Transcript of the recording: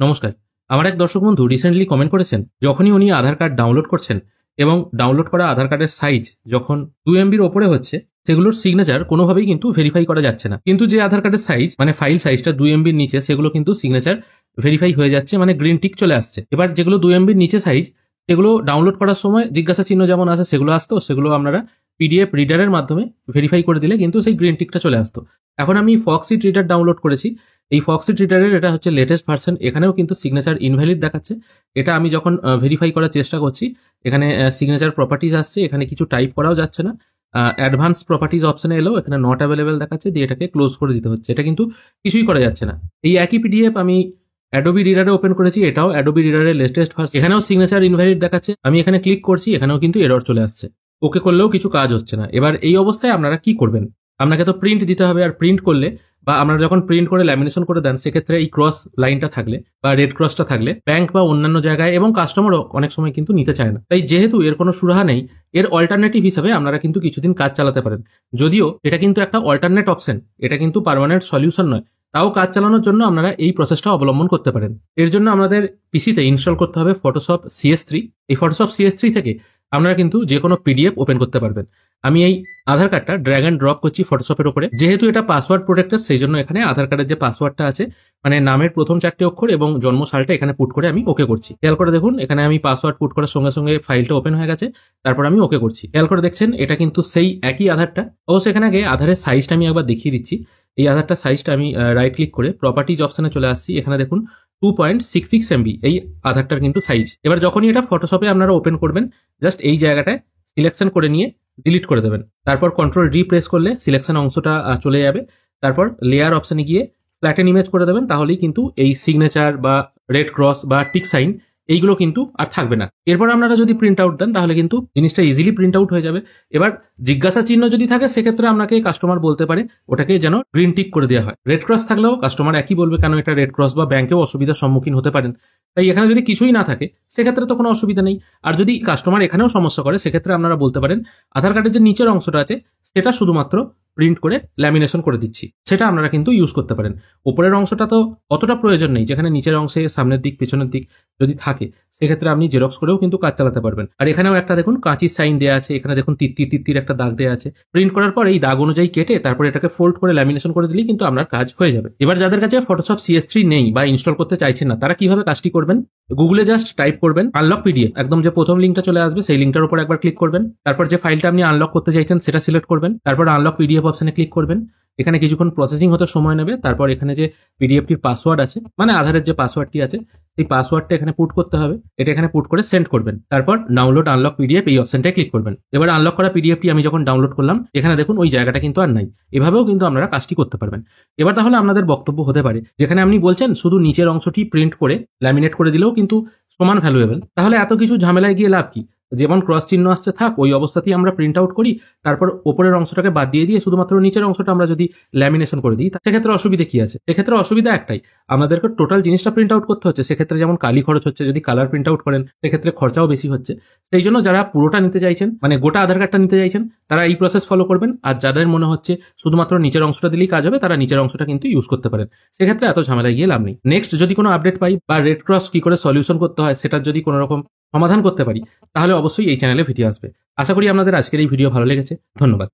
নমস্কার। আমার এক দর্শক বন্ধু রিসেন্টলি কমেন্ট করেছেন, যখনই উনি আধার কার্ড ডাউনলোড করছেন এবং ডাউনলোড করা আধার কার্ডের সাইজ যখন 2 MBর ওপরে হচ্ছে, সেগুলোর সিগনেচার কোনোভাবেই কিন্তু ভেরিফাই করা যাচ্ছে না। কিন্তু যে আধার কার্ডের সাইজ মানে ফাইল সাইজটা 2 MBর নিচে, সেগুলো কিন্তু সিগনেচার ভেরিফাই হয়ে যাচ্ছে, মানে গ্রিন টিক চলে আসছে। এবার যেগুলো 2 MBর নিচে সাইজ, সেগুলো ডাউনলোড করার সময় জিজ্ঞাসা চিহ্ন যেমন আসে সেগুলো আসতো, সেগুলো আপনারা পিডিএফ রিডারের মাধ্যমে ভেরিফাই করে দিলে কিন্তু সেই গ্রিন টিকটা চলে আসতো। এখন আমি ফক্সিট রিডার ডাউনলোড করেছি। এই ফক্সিট রিডারের এটা হচ্ছে লেটেস্ট ভার্সন। এখানেও কিন্তু সিগনেচার ইনভ্যালিড দেখাচ্ছে। এটা আমি যখন ভেরিফাই করার চেষ্টা করছি, এখানে সিগনেচার প্রপার্টিজ আসছে, এখানে কিছু টাইপ করাও যাচ্ছে না। অ্যাডভান্স প্রপার্টিজ অপশনে এলেও এখানে নট অ্যাভেলেবেল দেখাচ্ছে, দিয়ে এটাকে ক্লোজ করে দিতে হচ্ছে। এটা কিন্তু কিছুই করা যাচ্ছে না। এই একই পিডিএফ আমি অ্যাডোবি রিডারে ওপেন করেছি, এটাও অ্যাডোবি রিডারের লেটেস্ট ভার্সন। এখানেও সিগনেচার ইনভ্যালিড দেখাচ্ছে। আমি এখানে ক্লিক করছি, এখানেও কিন্তু এরর চলে আসছে। ওকে করলেও কিছু কাজ হচ্ছে না। এবার এই অবস্থায় আপনারা কি করবেন? আপনাকে তো প্রিন্ট দিতে হবে, আর প্রিন্ট করলে বা আপনারা যখন প্রিন্ট করে ল্যামিনেশন করে দেন, সেক্ষেত্রে এই ক্রস লাইনটা থাকলে বা রেড ক্রসটা থাকলে ব্যাংক বা অন্যান্য জায়গায় এবং কাস্টমারও অনেক সময় কিন্তু নিতে চায় না। তাই যেহেতু এর কোনো সুরাহা নেই, এর অল্টারনেটিভ হিসাবে আপনারা কিন্তু কিছুদিন কাজ চালাতে পারেন। যদিও এটা কিন্তু একটা অল্টারনেট অপশন, এটা কিন্তু পার্মানেন্ট সলিউশন নয়। তাও কাজ চালানোর জন্য আপনারা এই প্রসেসটা অবলম্বন করতে পারেন। এর জন্য আমাদের পিসিতে ইনস্টল করতে হবে ফটোশপ CS3। এই ফটোশপ CS3 থেকে আপনারা কিন্তু যে কোনো পিডিএফ ওপেন করতে পারবেন। আমি এই আধার কার্ডটা ড্র্যাগ অ্যান্ড ড্রপ করছি ফটোশপের উপরে। যেহেতু এটা পাসওয়ার্ড প্রোটেক্টেড, সেই জন্য এখানে আধার কার্ডের যে পাসওয়ার্ডটা আছে, মানে নামের প্রথম 4টে অক্ষর এবং জন্ম সালটা এখানে পুট করে আমি ওকে করছি। খেয়াল করে দেখুন, এখানে আমি পাসওয়ার্ড পুট করার সঙ্গে সঙ্গে ফাইলটা ওপেন হয়ে গেছে। তারপর আমি ওকে করছি। খেয়াল করে দেখছেন, এটা কিন্তু সেই একই আধারটা। অবশ্যই এখানে আগে আধারের সাইজটা আমি একবার দেখিয়ে দিচ্ছি। এই আধারটা সাইজটা আমি রাইট ক্লিক করে প্রপার্টিজ অপশনে চলে আসছি। এখানে দেখুন 2.66 MB এই আধারটার কিন্তু সাইজ। এবার যখনই এটা ফটোশপে আপনারা ওপেন করবেন, জাস্ট এই জায়গাটায় সিলেকশন করে নিয়ে ডিলিট করে দেবেন। তারপর কন্ট্রোল ডি প্রেস করলে সিলেকশন অংশটা চলে যাবে। তারপর লেয়ার অপশনে গিয়ে ফ্ল্যাটেন ইমেজ করে দেবেন, তাহলেই কিন্তু এই সিগনেচার বা রেড ক্রস বা টিক সাইন এইগুলো কিন্তু আর থাকবে না। এরপর আপনারা যদি প্রিন্ট আউট দেন, তাহলে কিন্তু জিনিসটা ইজিলি প্রিন্ট আউট হয়ে যাবে। এবার জিজ্ঞাসা চিহ্ন যদি থাকে, সেক্ষেত্রে আপনাকে কাস্টমার বলতে পারে ওটাকে যেন গ্রিন টিক করে দেওয়া হয়। রেড ক্রস থাকলেও কাস্টমার একই বলবে, কেন এটা রেড ক্রস, বা ব্যাংকেও অসুবিধার সম্মুখীন হতে পারেন। তাই এখানে যদি কিছুই না থাকে, সেক্ষেত্রে তো কোনো অসুবিধা নেই। আর যদি কাস্টমার এখানেও সমস্যা করে, সেক্ষেত্রে আপনারা বলতে পারেন আধার কার্ডের যে নিচের অংশটা আছে, সেটা শুধুমাত্র প্রিন্ট করে ল্যামিনেশন করে দিচ্ছি। সেটা আপনারা কিন্তু ইউজ করতে পারেন। উপরের অংশটা তো অতটা প্রয়োজন নেই। যেখানে নিচের অংশে সামনের দিক পেছনের দিক যদি থাকে, সেক্ষেত্রে আপনি জেরক্স করেও কিন্তু কাজ চালাতে পারবেন। আর এখানেও একটা দেখুন কাঁচির সাইন দেওয়া আছে। এখানে দেখুন তিত্তির একটা দাগ দেওয়া আছে। প্রিন্ট করার পর এই দাগ অনুযায়ী কেটে তারপর এটাকে ফোল্ড করে ল্যামিনেশন করে দিলেই কিন্তু আপনার কাজ হয়ে যাবে। এবার যাদের কাছে ফটোশপ CS3 নেই বা ইনস্টল করতে চাইছেন না, তারা কিভাবে কাজটি করবেন? গুগলে জাস্ট টাইপ করবেন আনলক পিডিএফ। একদম যে প্রথম লিঙ্কটা চলে আসবে, সেই লিঙ্কটার উপর একবার ক্লিক করবেন। তারপর যে ফাইলটা আপনি আনলক করতে চাইছেন সেটা সিলেক্ট করবেন। তারপর আনলক পিডিএফ অপশনে ক্লিক করবেন। এখানে কিছুক্ষণ প্রসেসিং হতে সময় নেবে। তারপর এখানে যে পিডিএফটির পাসওয়ার্ড আছে, মানে আধারের যে পাসওয়ার্ডটি আছে, সেই পাসওয়ার্ডটা এখানে পুট করতে হবে। এটা এখানে পুট করে সেন্ড করবেন। তারপর ডাউনলোড আনলক পিডিএফ এই অপশনটায় ক্লিক করবেন। এবার আনলক করা পিডিএফটি আমি যখন ডাউনলোড করলাম, এখানে দেখুন ওই জায়গাটা কিন্তু আর নাই। এভাবেও কিন্তু আপনারা কাজটি করতে পারবেন। এবার তাহলে আপনাদের বক্তব্য হতে পারে, যেখানে আপনি বলছেন শুধু নিচের অংশটি প্রিন্ট করে ল্যামিনেট করে দিলেও কিন্তু সমান ভ্যালুয়েবল, তাহলে এত কিছু ঝামেলায় গিয়ে লাভ কি? যেমন ক্রস চিহ্ন আসছে থাক, ওই অবস্থাতেই আমরা প্রিন্ট আউট করি। তারপর ওপরের অংশটাকে বাদ দিয়ে শুধুমাত্র নিচের অংশটা আমরা যদি ল্যামিনেশন করে দিই, সেক্ষেত্রে অসুবিধা কি আছে? এক্ষেত্রে অসুবিধা একটাই, আপনাদেরকে টোটাল জিনিসটা প্রিন্ট আউট করতে হচ্ছে। সেক্ষেত্রে যেমন কালি খরচ হচ্ছে, যদি কালার প্রিন্ট আউট করেন সেক্ষেত্রে খরচাও বেশি হচ্ছে। সেই জন্য যারা পুরোটা নিতে চাইছেন, মানে গোটা আধার কার্ডটা নিতে চাইছেন, তারা এই প্রসেস ফলো করবেন। আর যাদের মনে হচ্ছে শুধুমাত্র নিচের অংশটা দিলেই কাজ হবে, তারা নিচের অংশটা কিন্তু ইউজ করতে পারেন। সেক্ষেত্রে এত ঝামেলায় গিয়ে লাভ নেই। নেক্সট যদি কোনো আপডেট পাই বা রেড ক্রস কি করে সলিউশন করতে হয়, সেটার যদি কোনো রকম সমাধান করতে পারি, তাহলে অবশ্যই এই চ্যানেলে ভিডিও আসবে। আশা করি আপনাদের আজকের এই ভিডিও ভালো লেগেছে। ধন্যবাদ।